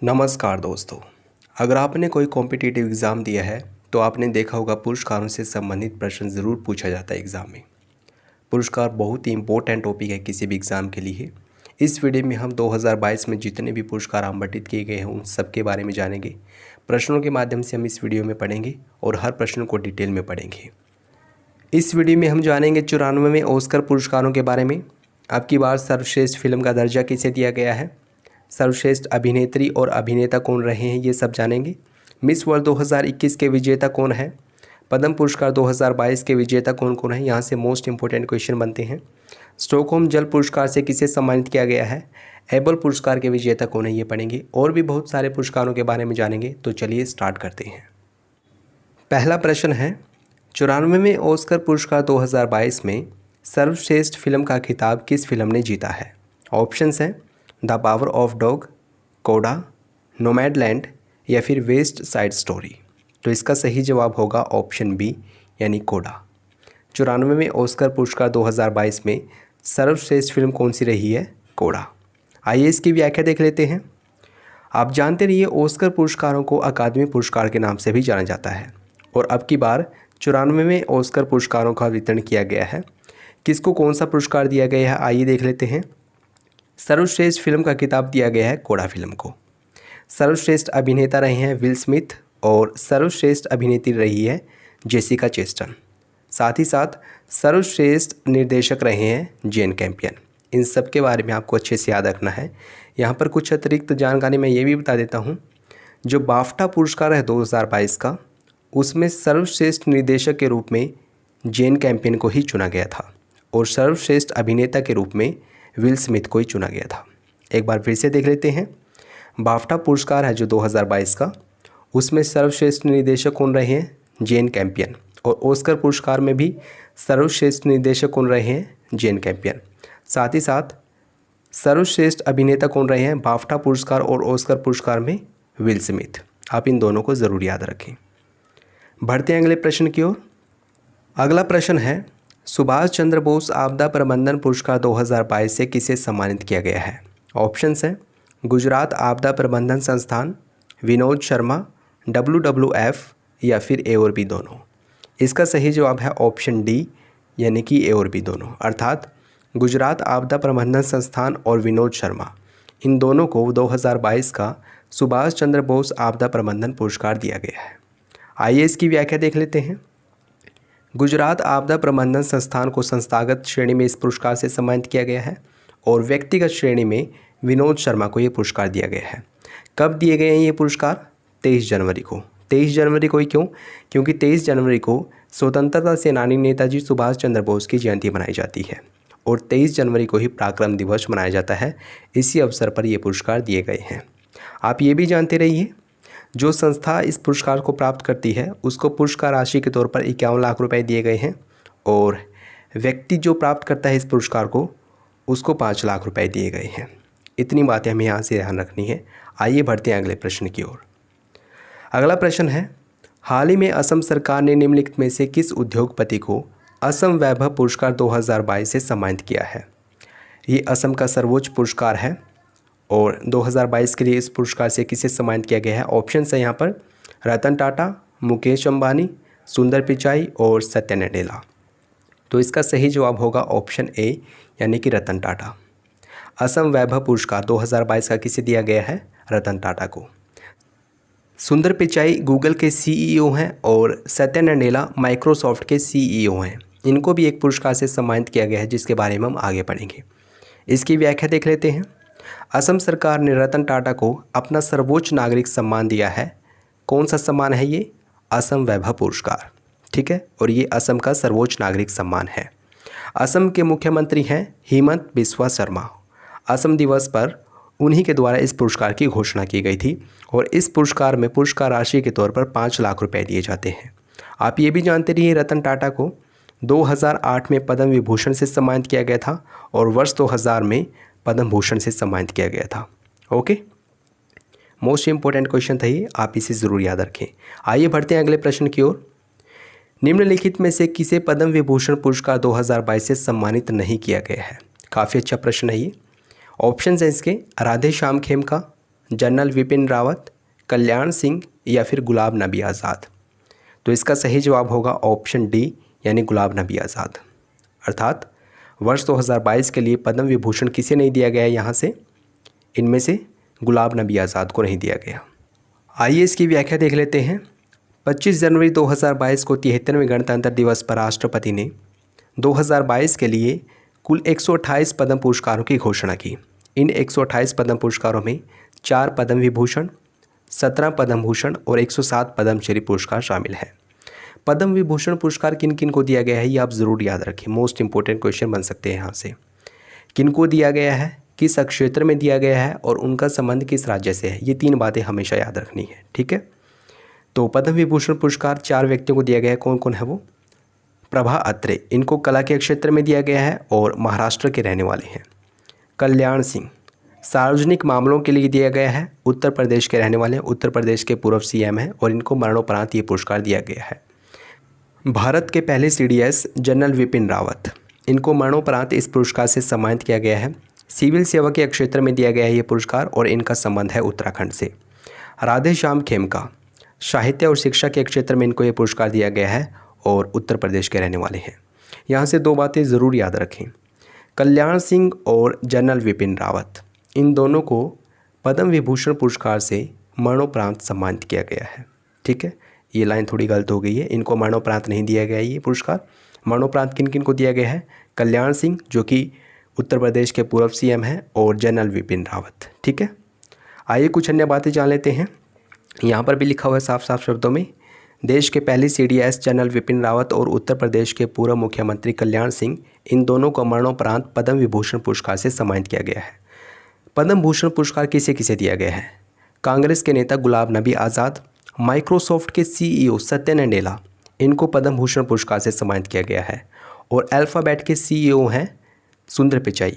नमस्कार दोस्तों। अगर आपने कोई कॉम्पिटिटिव एग्ज़ाम दिया है तो आपने देखा होगा पुरस्कारों से संबंधित प्रश्न ज़रूर पूछा जाता है एग्ज़ाम में। पुरस्कार बहुत ही इम्पोर्टेंट टॉपिक है किसी भी एग्ज़ाम के लिए। इस वीडियो में हम 2022 में जितने भी पुरस्कार आवंटित किए गए हैं उन सब के बारे में जानेंगे। प्रश्नों के माध्यम से हम इस वीडियो में पढ़ेंगे और हर प्रश्न को डिटेल में पढ़ेंगे। इस वीडियो में हम जानेंगे 94वें ऑस्कर पुरस्कारों के बारे में। अब की बार सर्वश्रेष्ठ फिल्म का दर्जा किसे दिया गया है, सर्वश्रेष्ठ अभिनेत्री और अभिनेता कौन रहे हैं, ये सब जानेंगे। मिस वर्ल्ड 2021 के विजेता कौन है, पद्म पुरस्कार 2022 के विजेता कौन कौन है, यहाँ से मोस्ट इंपोर्टेंट क्वेश्चन बनते हैं। स्टॉकहोम जल पुरस्कार से किसे सम्मानित किया गया है, एबल पुरस्कार के विजेता कौन है, ये पढ़ेंगे। और भी बहुत सारे पुरस्कारों के बारे में जानेंगे। तो चलिए स्टार्ट करते हैं। पहला प्रश्न है, 94वें ऑस्कर पुरस्कार 2022 में सर्वश्रेष्ठ फिल्म का खिताब किस फिल्म ने जीता है। ऑप्शंस हैं द पावर ऑफ डॉग, कोडा, नोमैडलैंड या फिर वेस्ट साइड स्टोरी। तो इसका सही जवाब होगा ऑप्शन बी यानी कोडा। 94वें ऑस्कर पुरस्कार 2022 में सर्वश्रेष्ठ फिल्म कौन सी रही है, कोडा। आइए इसकी व्याख्या देख लेते हैं। आप जानते रहिए ऑस्कर पुरस्कारों को अकादमी पुरस्कार के नाम से भी जाना जाता है और अब की बार 94वें ऑस्कर पुरस्कारों का वितरण किया गया है। किसको कौन सा पुरस्कार दिया गया है, आइए देख लेते हैं। सर्वश्रेष्ठ फिल्म का खिताब दिया गया है कोडा फिल्म को। सर्वश्रेष्ठ अभिनेता रहे हैं विल स्मिथ और सर्वश्रेष्ठ अभिनेत्री रही है जेसिका चेस्टन। साथ ही साथ सर्वश्रेष्ठ निर्देशक रहे हैं जेन कैम्पियन। इन सब के बारे में आपको अच्छे से याद रखना है। यहाँ पर कुछ अतिरिक्त जानकारी मैं ये भी बता देता हूँ। जो बाफ्टा पुरस्कार है 2022 का, उसमें सर्वश्रेष्ठ निर्देशक के रूप में जेन कैम्पियन को ही चुना गया था और सर्वश्रेष्ठ अभिनेता के रूप में विल स्मिथ को ही चुना गया था। एक बार फिर से देख लेते हैं। बाफ्टा पुरस्कार है जो 2022 का, उसमें सर्वश्रेष्ठ निर्देशक कौन रहे हैं, जेन कैम्पियन। और ऑस्कर पुरस्कार में भी सर्वश्रेष्ठ निर्देशक कौन रहे हैं, जेन कैम्पियन। साथ ही साथ सर्वश्रेष्ठ अभिनेता कौन रहे हैं बाफ्टा पुरस्कार और ऑस्कर पुरस्कार में, विल स्मिथ। आप इन दोनों को ज़रूर याद रखें। बढ़ते हैं अगले प्रश्न की ओर। अगला प्रश्न है, सुभाष चंद्र बोस आपदा प्रबंधन पुरस्कार 2022 से किसे सम्मानित किया गया है। ऑप्शंस हैं गुजरात आपदा प्रबंधन संस्थान, विनोद शर्मा, WWF या फिर ए और बी दोनों। इसका सही जवाब है ऑप्शन डी यानी कि ए और बी दोनों, अर्थात गुजरात आपदा प्रबंधन संस्थान और विनोद शर्मा, इन दोनों को 2022 का सुभाष चंद्र बोस आपदा प्रबंधन पुरस्कार दिया गया है। आइए इसकी व्याख्या देख लेते हैं। गुजरात आपदा प्रबंधन संस्थान को संस्थागत श्रेणी में इस पुरस्कार से सम्मानित किया गया है और व्यक्तिगत श्रेणी में विनोद शर्मा को ये पुरस्कार दिया गया है। कब दिए गए हैं ये पुरस्कार, 23 जनवरी को। 23 जनवरी को ही क्यों, क्योंकि 23 जनवरी को स्वतंत्रता सेनानी नेताजी सुभाष चंद्र बोस की जयंती मनाई जाती है और 23 जनवरी को ही पराक्रम दिवस मनाया जाता है। इसी अवसर पर ये पुरस्कार दिए गए हैं। आप ये भी जानते रहिए, जो संस्था इस पुरस्कार को प्राप्त करती है उसको पुरस्कार राशि के तौर पर 51 लाख रुपए दिए गए हैं और व्यक्ति जो प्राप्त करता है इस पुरस्कार को उसको 5 लाख रुपए दिए गए हैं। इतनी बातें हमें यहाँ से ध्यान रखनी है। आइए बढ़ते हैं अगले प्रश्न की ओर। अगला प्रश्न है, हाल ही में असम सरकार ने निम्नलिखित में से किस उद्योगपति को असम वैभव पुरस्कार 2022 से सम्मानित किया है। ये असम का सर्वोच्च पुरस्कार है और 2022 के लिए इस पुरस्कार से किसे सम्मानित किया गया है। ऑप्शन है यहाँ पर रतन टाटा, मुकेश अंबानी, सुंदर पिचाई और सत्या नडेला। तो इसका सही जवाब होगा ऑप्शन ए यानी कि रतन टाटा। असम वैभव पुरस्कार 2022 का किसे दिया गया है, रतन टाटा को। सुंदर पिचाई गूगल के CEO हैं और सत्या नडेला माइक्रोसॉफ्ट के CEO हैं। इनको भी एक पुरस्कार से सम्मानित किया गया है जिसके बारे में हम आगे पढ़ेंगे। इसकी व्याख्या देख लेते हैं। असम सरकार ने रतन टाटा को अपना सर्वोच्च नागरिक सम्मान दिया है। कौन सा सम्मान है ये, असम वैभव पुरस्कार, ठीक है। और ये असम का सर्वोच्च नागरिक सम्मान है। असम के मुख्यमंत्री हैं हेमंत बिस्वा शर्मा। असम दिवस पर उन्हीं के द्वारा इस पुरस्कार की घोषणा की गई थी और इस पुरस्कार में पुरस्कार राशि के तौर पर 5 लाख रुपए दिए जाते हैं। आप ये भी जानते रहिए, रतन टाटा को 2008 में पद्म विभूषण से सम्मानित किया गया था और वर्ष 2000 में पद्म भूषण से सम्मानित किया गया था। ओके, मोस्ट इंपॉर्टेंट क्वेश्चन था ये, आप इसे ज़रूर याद रखें। आइए बढ़ते हैं अगले प्रश्न की ओर। निम्नलिखित में से किसे पद्म विभूषण पुरस्कार 2022 से सम्मानित नहीं किया गया है। काफ़ी अच्छा प्रश्न है ये। ऑप्शन है इसके राधे श्याम खेमका, जनरल विपिन रावत, कल्याण सिंह या फिर गुलाम नबी आज़ाद। तो इसका सही जवाब होगा ऑप्शन डी यानी गुलाम नबी आज़ाद। अर्थात वर्ष 2022 के लिए पद्म विभूषण किसे नहीं दिया गया है यहाँ से, इनमें से गुलाम नबी आज़ाद को नहीं दिया गया। आइए इसकी व्याख्या देख लेते हैं। 25 जनवरी 2022 को 73वें गणतंत्र दिवस पर राष्ट्रपति ने 2022 के लिए कुल 128 पद्म पुरस्कारों की घोषणा की। इन 128 पद्म पुरस्कारों में 4 पद्म विभूषण, 17 पद्म भूषण और 107 पद्मश्री पुरस्कार शामिल हैं। पद्म विभूषण पुरस्कार किन किन को दिया गया है ये आप ज़रूर याद रखें, मोस्ट इंपॉर्टेंट क्वेश्चन बन सकते हैं यहाँ से। किन को दिया गया है, किस क्षेत्र में दिया गया है और उनका संबंध किस राज्य से है, ये 3 बातें हमेशा याद रखनी है। ठीक है, तो पद्म विभूषण पुरस्कार 4 व्यक्तियों को दिया गया है। कौन कौन है वो? प्रभा अत्रे, इनको कला के क्षेत्र में दिया गया है और महाराष्ट्र के रहने वाले हैं। कल्याण सिंह, सार्वजनिक मामलों के लिए दिया गया है, उत्तर प्रदेश के रहने वाले हैं, उत्तर प्रदेश के पूर्व सीएम हैं और इनको मरणोपरांत ये पुरस्कार दिया गया है। भारत के पहले सीडीएस जनरल विपिन रावत, इनको मरणोपरांत इस पुरस्कार से सम्मानित किया गया है। सिविल सेवा के क्षेत्र में दिया गया है ये पुरस्कार और इनका संबंध है उत्तराखंड से। राधे श्याम खेमका, साहित्य और शिक्षा के क्षेत्र में इनको ये पुरस्कार दिया गया है और उत्तर प्रदेश के रहने वाले हैं। यहाँ से 2 बातें ज़रूर याद रखें, कल्याण सिंह और जनरल विपिन रावत, इन दोनों को पद्म विभूषण पुरस्कार से मरणोपरांत सम्मानित किया गया है। ठीक है, ये लाइन थोड़ी गलत हो गई है, इनको मरणोपरांत नहीं दिया गया ये पुरस्कार। मरणोपरांत किन किन को दिया गया है? कल्याण सिंह जो कि उत्तर प्रदेश के पूर्व सीएम हैं और जनरल विपिन रावत। ठीक है, आइए कुछ अन्य बातें जान लेते हैं। यहाँ पर भी लिखा हुआ है साफ साफ शब्दों में, देश के पहले सीडीएस जनरल विपिन रावत और उत्तर प्रदेश के पूर्व मुख्यमंत्री कल्याण सिंह, इन दोनों को मरणोपरांत पद्म विभूषण पुरस्कार से सम्मानित किया गया है। पद्म भूषण पुरस्कार किसे किसे दिया गया है? कांग्रेस के नेता गुलाम नबी आज़ाद, माइक्रोसॉफ्ट के सीईओ सत्या नडेला, इनको पद्म भूषण पुरस्कार से सम्मानित किया गया है। और अल्फ़ाबेट के सीईओ हैं सुंदर पिचाई,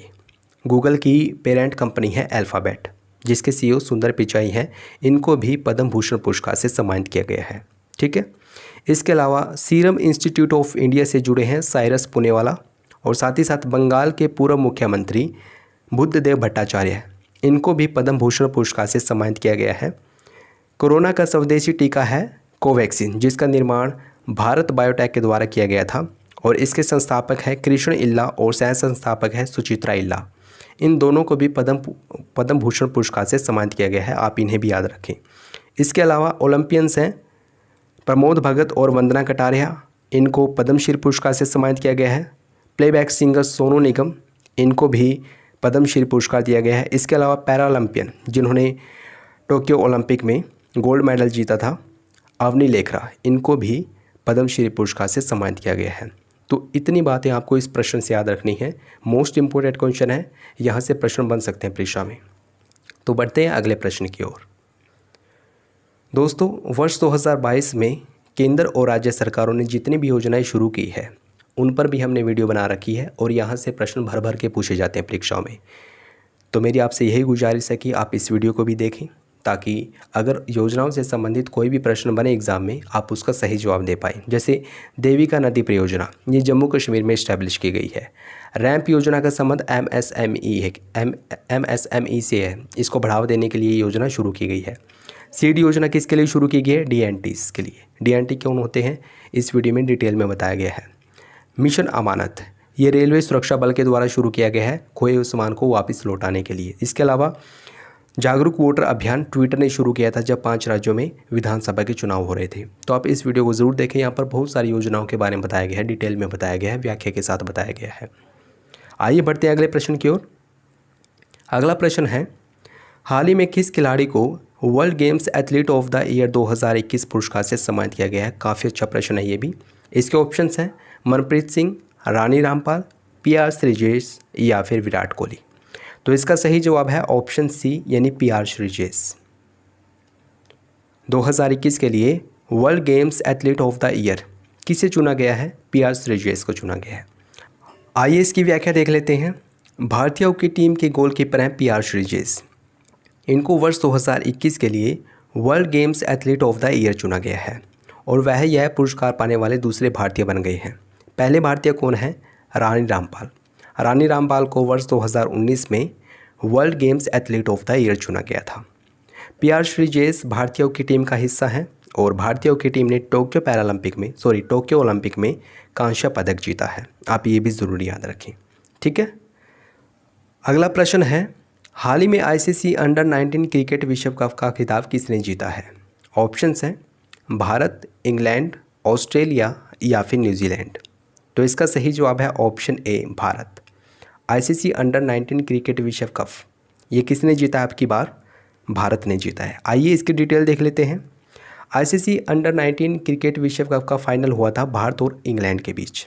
गूगल की पेरेंट कंपनी है अल्फ़ाबेट, जिसके सीईओ सुंदर पिचाई हैं, इनको भी पद्म भूषण पुरस्कार से सम्मानित किया गया है। ठीक है, इसके अलावा सीरम इंस्टीट्यूट ऑफ इंडिया से जुड़े हैं साइरस पुनेवाला और साथ ही साथ बंगाल के पूर्व मुख्यमंत्री बुद्धदेव भट्टाचार्य, इनको भी पद्म भूषण पुरस्कार से सम्मानित किया गया है। कोरोना का स्वदेशी टीका है कोवैक्सीन, जिसका निर्माण भारत बायोटेक के द्वारा किया गया था और इसके संस्थापक हैं कृष्ण इल्ला और सह संस्थापक है सुचित्रा इल्ला। इन दोनों को भी पद्म भूषण पुरस्कार से सम्मानित किया गया है, आप इन्हें भी याद रखें। इसके अलावा ओलंपियंस हैं प्रमोद भगत और वंदना कटारिया, इनको पद्मश्री पुरस्कार से सम्मानित किया गया है। प्लेबैक सिंगर सोनू निगम, इनको भी पद्मश्री पुरस्कार दिया गया है। इसके अलावा पैरालंपियन जिन्होंने टोक्यो ओलंपिक में गोल्ड मेडल जीता था, अवनी लेखरा, इनको भी पद्मश्री पुरस्कार से सम्मानित किया गया है। तो इतनी बातें आपको इस प्रश्न से याद रखनी है, मोस्ट इम्पोर्टेंट क्वेश्चन है, यहाँ से प्रश्न बन सकते हैं परीक्षा में। तो बढ़ते हैं अगले प्रश्न की ओर। दोस्तों, वर्ष 2022 में केंद्र और राज्य सरकारों ने जितनी भी योजनाएं शुरू की है उन पर भी हमने वीडियो बना रखी है और यहाँ से प्रश्न भर भर के पूछे जाते हैं परीक्षाओं में। तो मेरी आपसे यही गुजारिश है कि आप इस वीडियो को भी देखें, ताकि अगर योजनाओं से संबंधित कोई भी प्रश्न बने एग्ज़ाम में आप उसका सही जवाब दे पाएँ। जैसे देविका नदी परियोजना, ये जम्मू कश्मीर में इस्टेब्लिश की गई है। रैंप योजना का संबंध MSME से है, इसको बढ़ावा देने के लिए ये योजना शुरू की गई है। सीड योजना किसके लिए शुरू की गई है? DNTs के लिए। DNT कौन होते हैं इस वीडियो में डिटेल में बताया गया है। मिशन अमानत, ये रेलवे सुरक्षा बल के द्वारा शुरू किया गया है खोए हुए सामान को वापस लौटाने के लिए। इसके अलावा जागरूक वोटर अभियान ट्विटर ने शुरू किया था जब 5 राज्यों में विधानसभा के चुनाव हो रहे थे। तो आप इस वीडियो को ज़रूर देखें, यहाँ पर बहुत सारी योजनाओं के बारे में बताया गया है, डिटेल में बताया गया है, व्याख्या के साथ बताया गया है। आइए बढ़ते हैं अगले प्रश्न की ओर। अगला प्रश्न है, हाल ही में किस खिलाड़ी को world games athlete of the year 2021 पुरस्कार से सम्मानित किया गया है? काफ़ी अच्छा प्रश्न है ये भी। इसके ऑप्शंस हैं मनप्रीत सिंह, रानी रामपाल, PR श्रीजेश या फिर विराट कोहली। तो इसका सही जवाब है ऑप्शन सी यानी PR श्रीजेश। 2021 के लिए world games athlete of the year किसे चुना गया है? PR श्रीजेश को चुना गया है। आइए इसकी व्याख्या देख लेते हैं। भारतीय हॉकी टीम के गोलकीपर हैं PR श्रीजेश। इनको वर्ष 2021 के लिए world games athlete of the year चुना गया है और वह यह पुरस्कार पाने वाले दूसरे भारतीय बन गए हैं। पहले भारतीय कौन है? रानी रामपाल। रानी रामपाल को वर्ष 2019 में world games athlete of the year चुना गया था। PR श्रीजेश भारतीय हॉकी टीम का हिस्सा हैं और भारतीय हॉकी टीम ने टोक्यो ओलंपिक में कांस्य पदक जीता है। आप ये भी ज़रूर याद रखें, ठीक है। अगला प्रश्न है, हाल ही में ICC अंडर 19 क्रिकेट विश्व कप का खिताब किसने जीता है? ऑप्शंस हैं भारत, इंग्लैंड, ऑस्ट्रेलिया या फिर न्यूजीलैंड। तो इसका सही जवाब है option A, Bharat. ICC under 19 cricket विश्व कप ये किसने जीता है? आपकी बार भारत ने जीता है। आइए इसकी डिटेल देख लेते हैं। ICC अंडर 19 क्रिकेट विश्व कप का फाइनल हुआ था भारत और इंग्लैंड के बीच।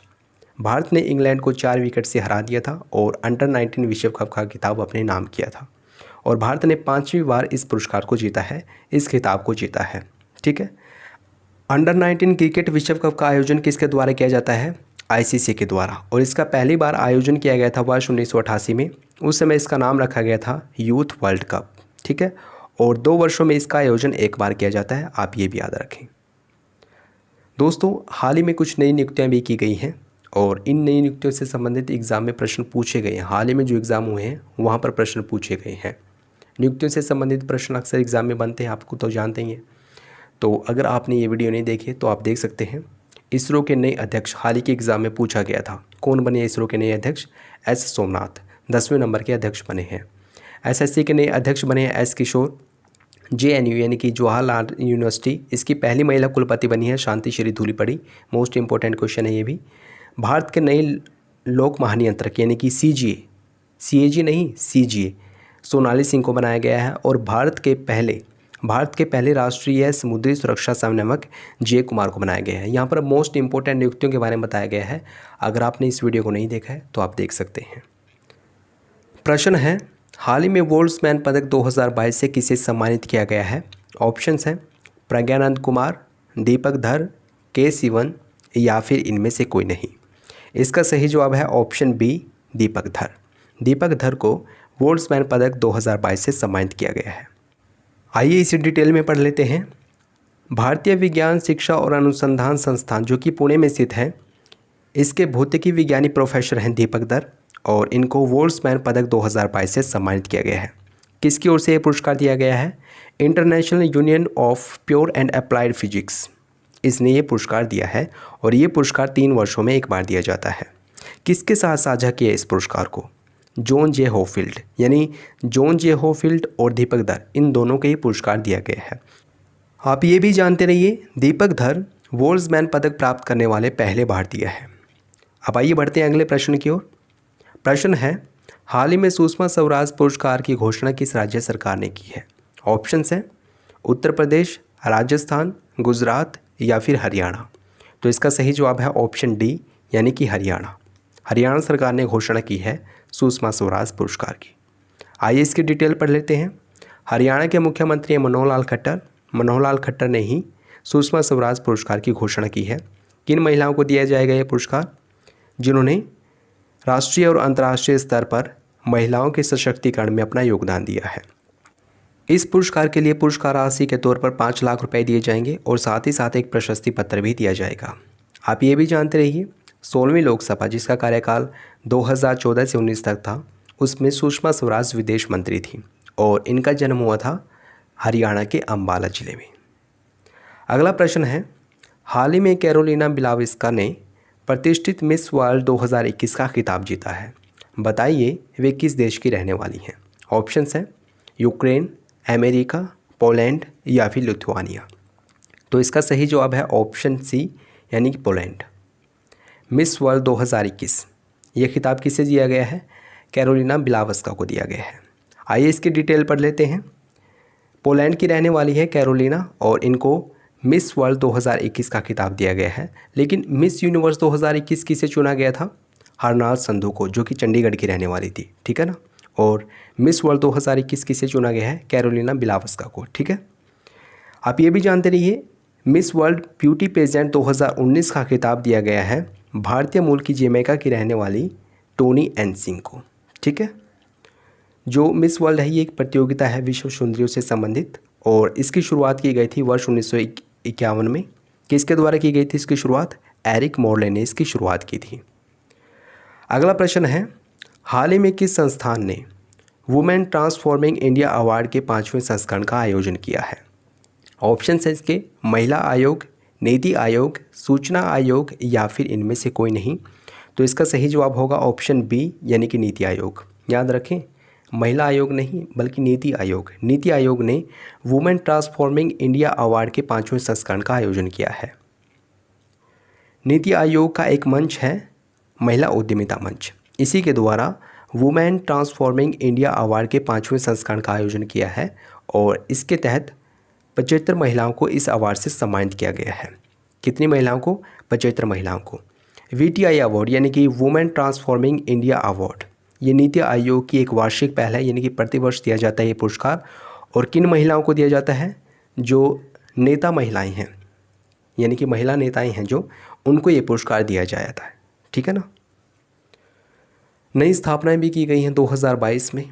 भारत ने इंग्लैंड को 4 विकेट से हरा दिया था और अंडर 19 विश्व कप का खिताब अपने नाम किया था और भारत ने 5वीं बार इस पुरस्कार को जीता है, इस खिताब को जीता है, ठीक है। अंडर 19 क्रिकेट विश्व कप का आयोजन किसके द्वारा किया जाता है? ICC के द्वारा। और इसका पहली बार आयोजन किया गया था वर्ष 1988 में। उस समय इसका नाम रखा गया था यूथ वर्ल्ड कप, ठीक है। और 2 वर्षों में इसका आयोजन एक बार किया जाता है, आप ये भी याद रखें। दोस्तों, हाल ही में कुछ नई नियुक्तियाँ भी की गई हैं और इन नई नियुक्तियों से संबंधित एग्ज़ाम में प्रश्न पूछे गए हैं। हाल ही में जो एग्ज़ाम हुए हैं वहाँ पर प्रश्न पूछे गए हैं। नियुक्तियों से संबंधित प्रश्न अक्सर एग्ज़ाम में बनते हैं, आपको तो जानते ही हैं। तो अगर आपने ये वीडियो नहीं देखी तो आप देख सकते हैं। इसरो के नए अध्यक्ष हाल ही के एग्ज़ाम में पूछा गया था, कौन बने इसरो के नए अध्यक्ष? S सोमनाथ 10वें नंबर के अध्यक्ष बने हैं। SSC के नए अध्यक्ष बने हैं S किशोर। JNU यानी कि जवाहरलाल यूनिवर्सिटी, इसकी पहली महिला कुलपति बनी है शांति श्री धूलीपड़ी। मोस्ट इंपॉर्टेंट क्वेश्चन है ये भी। भारत के नए लोक महानियंत्रक यानी कि CAG नहीं CGA सोनाली सिंह को बनाया गया है और भारत के पहले राष्ट्रीय समुद्री सुरक्षा समन्वयक J कुमार को बनाया गया है। यहाँ पर मोस्ट इंपॉर्टेंट नियुक्तियों के बारे में बताया गया है। अगर आपने इस वीडियो को नहीं देखा है तो आप देख सकते हैं। प्रश्न है, हाल ही में वोल्ट्समैन पदक 2022 से किसे सम्मानित किया गया है? ऑप्शंस हैं प्रज्ञानंद कुमार, दीपक धर, K सिवन या फिर इनमें से कोई नहीं। इसका सही जवाब है ऑप्शन बी, दीपक धर। दीपक धर को वोल्ट्समैन पदक 2022 से सम्मानित किया गया है। आइए इसे डिटेल में पढ़ लेते हैं। भारतीय विज्ञान शिक्षा और अनुसंधान संस्थान जो कि पुणे में स्थित है, इसके भौतिकी विज्ञानी प्रोफेसर हैं दीपक धर और इनको वोल्ट्समैन पदक 2022 से सम्मानित किया गया है। किसकी ओर से ये पुरस्कार दिया गया है? International union of pure and applied physics, इसने ये पुरस्कार दिया है और ये पुरस्कार 3 वर्षों में एक बार दिया जाता है। किसके साथ साझा किया इस पुरस्कार को? जॉन जे होफील्ड, यानी जॉन जे होफील्ड और दीपक धर, इन दोनों को ये पुरस्कार दिया गया है। आप ये भी जानते रहिए, दीपक धर वोल्ट्समैन पदक प्राप्त करने वाले पहले भारतीय हैं। अब आइए बढ़ते हैं अगले प्रश्न की ओर। प्रश्न है, हाल ही में सुषमा स्वराज पुरस्कार की घोषणा किस राज्य सरकार ने की है? ऑप्शंस हैं उत्तर प्रदेश, राजस्थान, गुजरात या फिर हरियाणा। तो इसका सही जवाब है ऑप्शन डी, यानी कि हरियाणा। हरियाणा सरकार ने घोषणा की है सुषमा स्वराज पुरस्कार की। आइए इसकी डिटेल पढ़ लेते हैं। हरियाणा के मुख्यमंत्री हैं मनोहर लाल खट्टर। मनोहर लाल खट्टर ने ही सुषमा स्वराज पुरस्कार की घोषणा की है। किन महिलाओं को दिया जाएगा ये पुरस्कार? जिन्होंने राष्ट्रीय और अंतर्राष्ट्रीय स्तर पर महिलाओं के सशक्तिकरण में अपना योगदान दिया है। इस पुरस्कार के लिए पुरस्कार राशि के तौर पर 5 लाख रुपए दिए जाएंगे और साथ ही साथ एक प्रशस्ति पत्र भी दिया जाएगा। आप ये भी जानते रहिए, 16वीं लोकसभा जिसका कार्यकाल 2014 से 19 तक था, उसमें सुषमा स्वराज विदेश मंत्री थी और इनका जन्म हुआ था हरियाणा के अंबाला जिले में। अगला प्रश्न है, हाल ही में कैरोलिना बिलाविस्का ने प्रतिष्ठित मिस वर्ल्ड 2021 का खिताब जीता है। बताइए वे किस देश की रहने वाली हैं? ऑप्शंस हैं यूक्रेन, अमेरिका, पोलैंड या फिर लिथुआनिया। तो इसका सही जवाब है ऑप्शन सी, यानी कि पोलैंड। मिस वर्ल्ड 2021 ये खिताब किसे दिया गया है? कैरोलिना बिलावस्का को दिया गया है। आइए इसकी डिटेल पढ़ लेते हैं। पोलैंड की रहने वाली है कैरोलिना और इनको मिस वर्ल्ड 2021 का खिताब दिया गया है। लेकिन मिस यूनिवर्स 2021 किसे चुना गया था? हरनाथ संधू को, जो कि चंडीगढ़ की रहने वाली थी, ठीक है ना। और मिस वर्ल्ड 2021 किसे चुना गया है? कैरोलिना बिलावस्का को, ठीक है। आप ये भी जानते रहिए, मिस वर्ल्ड ब्यूटी पेजेंट 2019 का खिताब दिया गया है भारतीय मूल की जमैका की रहने वाली टोनी एन सिंह को, ठीक है। जो मिस वर्ल्ड है ये एक प्रतियोगिता है विश्व सुंदरियों से संबंधित और इसकी शुरुआत की गई थी वर्ष 1951 में। किसके द्वारा की गई थी इसकी शुरुआत? एरिक मॉर्ले ने इसकी शुरुआत की थी। अगला प्रश्न है, हाल ही में किस संस्थान ने वुमेन ट्रांसफॉर्मिंग इंडिया अवार्ड के 5वें संस्करण का आयोजन किया है? ऑप्शन है इसके महिला आयोग, नीति आयोग, सूचना आयोग या फिर इनमें से कोई नहीं। तो इसका सही जवाब होगा ऑप्शन बी यानी कि नीति आयोग। याद रखें, महिला आयोग नहीं बल्कि नीति आयोग। नीति आयोग ने वुमेन ट्रांसफॉर्मिंग इंडिया अवार्ड के 5वें संस्करण का आयोजन किया है। नीति आयोग का एक मंच है महिला उद्यमिता मंच। इसी के द्वारा वुमेन ट्रांसफॉर्मिंग इंडिया अवार्ड के 5वें संस्करण का आयोजन किया है और इसके तहत 75 महिलाओं को इस अवार्ड से सम्मानित किया गया है। कितनी महिलाओं को? 75 महिलाओं को। VTI अवार्ड यानी कि वुमेन ट्रांसफॉर्मिंग इंडिया अवार्ड, ये नीति आयोग की एक वार्षिक पहल है, यानी कि प्रतिवर्ष दिया जाता है ये पुरस्कार। और किन महिलाओं को दिया जाता है? जो नेता महिलाएं हैं, यानी कि महिला नेताएं हैं जो, उनको ये पुरस्कार दिया जाता है। ठीक है ना। नई स्थापनाएं भी की गई हैं 2022 में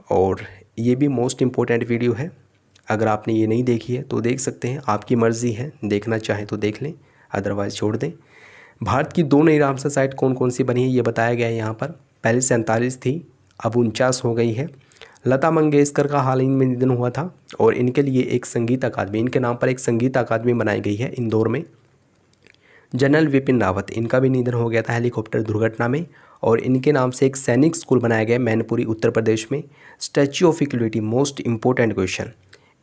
और ये भी मोस्ट इम्पोर्टेंट वीडियो है। अगर आपने ये नहीं देखी है तो देख सकते हैं, आपकी मर्ज़ी है, देखना चाहें तो देख लें, अदरवाइज़ छोड़ दें। भारत की 2 नई रामसर साइट कौन कौन सी बनी है ये बताया गया है यहाँ पर। पहले 47 थी, अब 49 हो गई है। लता मंगेशकर का हाल ही में निधन हुआ था और इनके लिए एक संगीत अकादमी, इनके नाम पर एक संगीत अकादमी बनाई गई है इंदौर में। जनरल विपिन रावत, इनका भी निधन हो गया था हेलीकॉप्टर दुर्घटना में और इनके नाम से एक सैनिक स्कूल बनाया गया मैनपुरी उत्तर प्रदेश में। Statue of equality, most important question,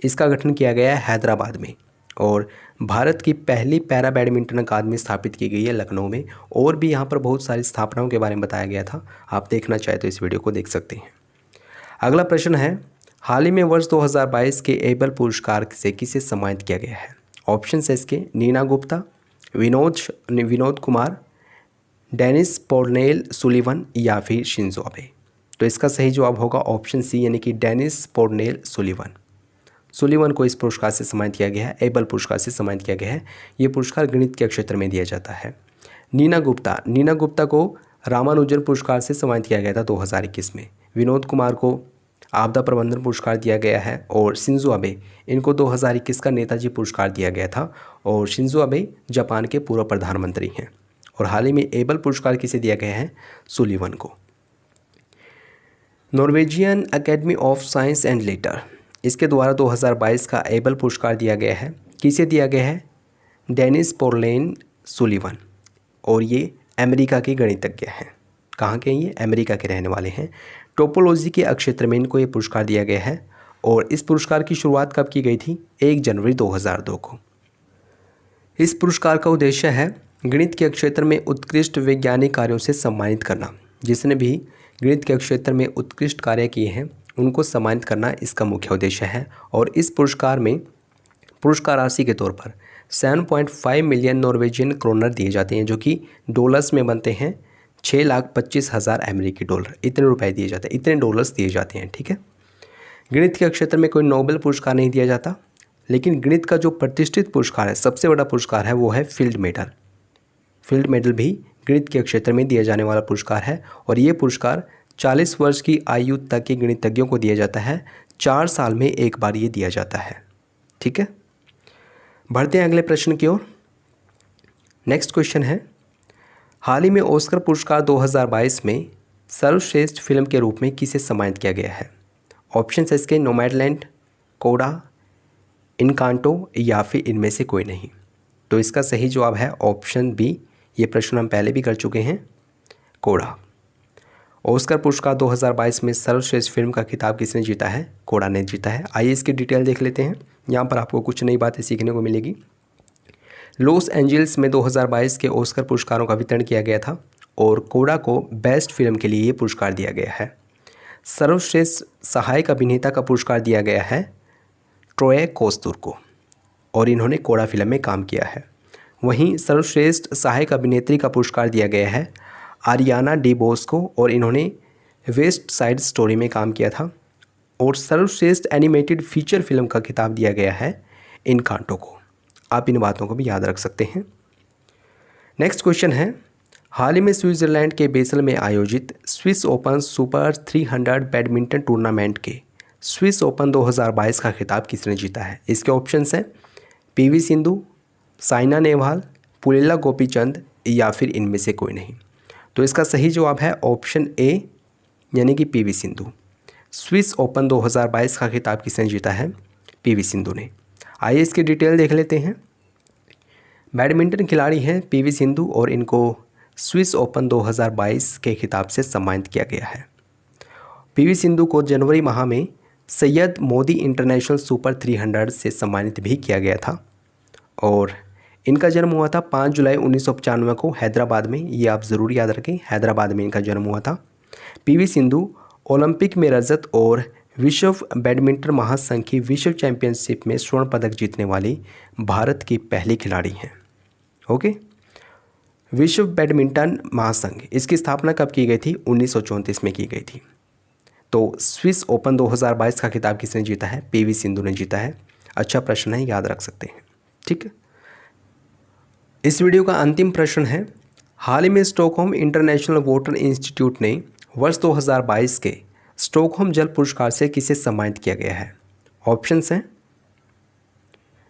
इसका गठन किया गया है हैदराबाद में। और भारत की पहली पैरा बैडमिंटन अकादमी स्थापित की गई है लखनऊ में। और भी यहाँ पर बहुत सारी स्थापनाओं के बारे में बताया गया था, आप देखना चाहे तो इस वीडियो को देख सकते हैं। अगला प्रश्न है, हाल ही में वर्ष 2022 के एबल पुरस्कार से किसे सम्मानित किया गया है? ऑप्शन है इसके Neena Gupta, Vinod Kumar, Dennis Parnell Sullivan या फिर शिंजो अबे। तो इसका सही जवाब होगा ऑप्शन सी यानी कि डेनिस पोर्नेल सुलिवन को इस पुरस्कार से सम्मानित किया गया है, एबल पुरस्कार से सम्मानित किया गया है। ये पुरस्कार गणित के क्षेत्र में दिया जाता है। नीना गुप्ता को रामानुजन पुरस्कार से सम्मानित किया गया था 2021 में। विनोद कुमार को आपदा प्रबंधन पुरस्कार दिया गया है और शिंजो अबे, इनको 2021 का नेताजी पुरस्कार दिया गया था। और शिंजो अबे जापान के पूर्व प्रधानमंत्री हैं। और हाल ही में एबल पुरस्कार किसे दिया गया है? सुलिवन को। Norwegian academy of science and later, इसके द्वारा 2022 का एबल पुरस्कार दिया गया है। किसे दिया गया है? Dennis Parnell Sullivan. और ये अमेरिका के गणितज्ञ हैं। कहाँ के हैं ये? अमेरिका के रहने वाले हैं। टोपोलॉजी के क्षेत्र में इनको ये पुरस्कार दिया गया है। और इस पुरस्कार की शुरुआत कब की गई थी? 1 जनवरी 2002 को। इस पुरस्कार का उद्देश्य है गणित के क्षेत्र में उत्कृष्ट वैज्ञानिक कार्यों से सम्मानित करना। जिसने भी गणित के क्षेत्र में उत्कृष्ट कार्य किए हैं उनको सम्मानित करना इसका मुख्य उद्देश्य है। और इस पुरस्कार में पुरस्कार राशि के तौर पर 7.5 मिलियन नॉर्वेजियन क्रोनर दिए जाते हैं, जो कि डॉलर्स में बनते हैं 6,25,000 अमेरिकी डॉलर। इतने रुपए दिए जाते हैं, इतने डॉलर्स दिए जाते हैं। ठीक है। गणित के क्षेत्र में कोई नोबेल पुरस्कार नहीं दिया जाता, लेकिन गणित का जो प्रतिष्ठित पुरस्कार है, सबसे बड़ा पुरस्कार है, वो है फील्ड मेडल। फील्ड मेडल भी गणित के क्षेत्र में दिया जाने वाला पुरस्कार है। और ये पुरस्कार 40 वर्ष की आयु तक के गणितज्ञों को दिया जाता है। 4 साल में एक बार ये दिया जाता है। ठीक है। बढ़ते हैं अगले प्रश्न की ओर। नेक्स्ट क्वेश्चन है, हाल ही में ऑस्कर पुरस्कार 2022 में सर्वश्रेष्ठ फिल्म के रूप में किसे सम्मानित किया गया है? ऑप्शन है इसके नोमैडलैंड, कोडा, इनकांटो या फिर इनमें से कोई नहीं। तो इसका सही जवाब है ऑप्शन बी। ये प्रश्न हम पहले भी कर चुके हैं, कोडा। ऑस्कर पुरस्कार 2022 में सर्वश्रेष्ठ फिल्म का खिताब किसने जीता है? कोडा ने जीता है। आइए इसकी डिटेल देख लेते हैं। यहाँ पर आपको कुछ नई बातें सीखने को मिलेगी। लॉस एंजल्स में 2022 के ऑस्कर पुरस्कारों का वितरण किया गया था और कोडा को बेस्ट फिल्म के लिए ये पुरस्कार दिया गया है। सर्वश्रेष्ठ सहायक अभिनेता का पुरस्कार दिया गया है ट्रोय कोस्तूर को और इन्होंने कोडा फिल्म में काम किया है। वहीं सर्वश्रेष्ठ सहायक अभिनेत्री का पुरस्कार दिया गया है आरियाना डिबोस को और इन्होंने वेस्ट साइड स्टोरी में काम किया था। और सर्वश्रेष्ठ एनिमेटेड फीचर फिल्म का खिताब दिया गया है इनकांटो को। आप इन बातों को भी याद रख सकते हैं। नेक्स्ट क्वेश्चन है, हाल ही में स्विट्ज़रलैंड के बेसल में आयोजित Swiss open super 300 badminton tournament के स्विस ओपन 2022 का खिताब किसने जीता है? इसके ऑप्शंस हैं पीवी सिंधु, साइना नेहवाल, पुलेला गोपीचंद या फिर इनमें से कोई नहीं। तो इसका सही जवाब है ऑप्शन ए यानी कि पीवी सिंधु। स्विस ओपन 2022 का खिताब किसने जीता है? पीवी सिंधु ने। आइए इसकी डिटेल देख लेते हैं। बैडमिंटन खिलाड़ी हैं पीवी सिंधु और इनको स्विस ओपन 2022 के खिताब से सम्मानित किया गया है। पीवी सिंधु को जनवरी माह में सैयद मोदी इंटरनेशनल सुपर 300 से सम्मानित भी किया गया था और इनका जन्म हुआ था 5 जुलाई 1995 को हैदराबाद में। ये आप ज़रूर याद रखें, हैदराबाद में इनका जन्म हुआ था। पीवी सिंधु ओलंपिक में रजत और विश्व बैडमिंटन महासंघ की विश्व चैंपियनशिप में स्वर्ण पदक जीतने वाली भारत की पहली खिलाड़ी हैं। ओके, विश्व बैडमिंटन महासंघ, इसकी स्थापना कब की गई थी? 1934 में की गई थी। तो स्विस ओपन 2022 का खिताब किसने जीता है? पीवी सिंधु ने जीता है। अच्छा प्रश्न है, याद रख सकते हैं। ठीक है, इस वीडियो का अंतिम प्रश्न है, हाल ही में स्टॉकहोम इंटरनेशनल वाटर इंस्टीट्यूट ने वर्ष 2022 के स्टॉकहोम जल पुरस्कार से किसे सम्मानित किया गया है? ऑप्शंस हैं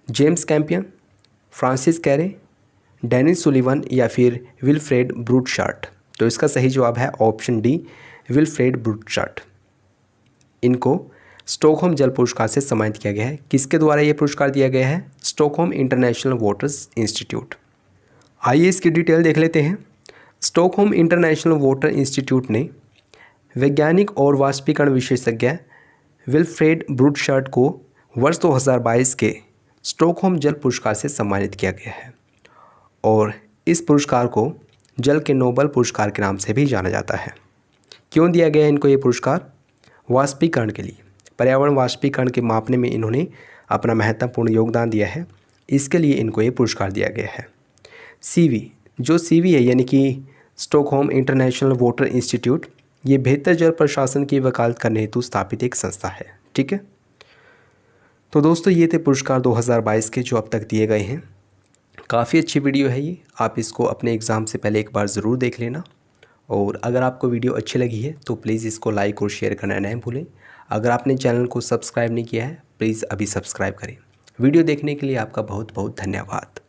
James Campion, Francis Carey, Dennis Sullivan या फिर विल्फ्रेड ब्रूटशार्ट। तो इसका सही जवाब है ऑप्शन डी, विल्फ्रेड ब्रूटशार्ट। इनको स्टॉकहोम जल पुरस्कार से सम्मानित किया गया है। किसके द्वारा ये पुरस्कार दिया गया है? Stockholm international waters institute. आइए इसकी डिटेल देख लेते हैं। स्टॉकहोम इंटरनेशनल वाटर इंस्टीट्यूट ने वैज्ञानिक और वाष्पीकरण विशेषज्ञ विल्फ्रेड ब्रूटशार्ट को वर्ष 2022 के स्टॉकहोम जल पुरस्कार से सम्मानित किया गया है और इस पुरस्कार को जल के नोबेल पुरस्कार के नाम से भी जाना जाता है। क्यों दिया गया इनको ये पुरस्कार? वाष्पीकरण के लिए, पर्यावरण वाष्पीकरण के मापने में इन्होंने अपना महत्वपूर्ण योगदान दिया है, इसके लिए इनको ये पुरस्कार दिया गया है। सीवी, जो सीवी है यानी कि स्टॉकहोम इंटरनेशनल वाटर इंस्टीट्यूट, ये बेहतर जल प्रशासन की वकालत करने हेतु स्थापित एक संस्था है। ठीक है, तो दोस्तों ये थे पुरस्कार 2022 के जो अब तक दिए गए हैं। काफ़ी अच्छी वीडियो है ये, आप इसको अपने एग्ज़ाम से पहले एक बार ज़रूर देख लेना और अगर आपको वीडियो अच्छी लगी है तो प्लीज़ इसको लाइक और शेयर करना नहीं भूलें। अगर आपने चैनल को सब्सक्राइब नहीं किया है प्लीज़ अभी सब्सक्राइब करें। वीडियो देखने के लिए आपका बहुत बहुत धन्यवाद।